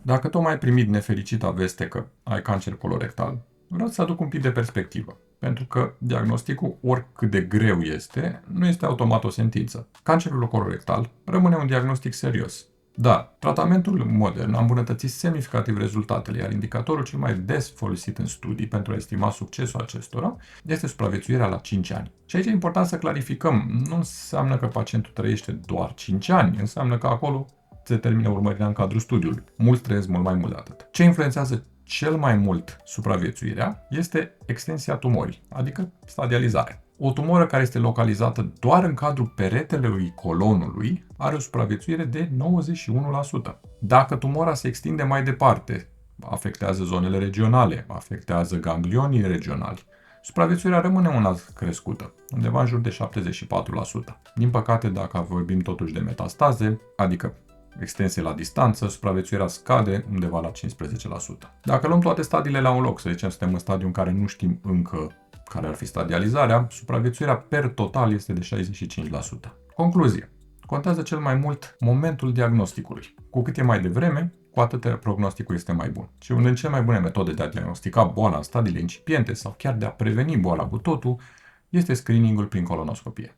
Dacă tocmai ai primit nefericita veste că ai cancer colorectal, vreau să aduc un pic de perspectivă. Pentru că diagnosticul, oricât de greu este, nu este automat o sentință. Cancerul colorectal rămâne un diagnostic serios. Dar tratamentul modern a îmbunătățit semnificativ rezultatele, iar indicatorul cel mai des folosit în studii pentru a estima succesul acestora este supraviețuirea la 5 ani. Și aici e important să clarificăm, nu înseamnă că pacientul trăiește doar 5 ani, înseamnă că acolo se termină urmărirea în cadrul studiului. Mulți trăiesc mult mai mult de atât. Ce influențează cel mai mult supraviețuirea este extensia tumorii, adică stadializarea. O tumoră care este localizată doar în cadrul peretelui colonului are o supraviețuire de 91%. Dacă tumora se extinde mai departe, afectează zonele regionale, afectează ganglionii regionali, supraviețuirea rămâne una crescută, undeva în jur de 74%. Din păcate, dacă vorbim totuși de metastaze, adică extensie la distanță, supraviețuirea scade undeva la 15%. Dacă luăm toate stadiile la un loc, să zicem suntem în stadiul în care nu știm încă care ar fi stadializarea, supraviețuirea per total este de 65%. Concluzie. Contează cel mai mult momentul diagnosticului. Cu cât e mai devreme, cu atât prognosticul este mai bun. Și una din cele mai bune metode de a diagnostica boala în stadiile incipiente sau chiar de a preveni boala cu totul este screeningul prin colonoscopie.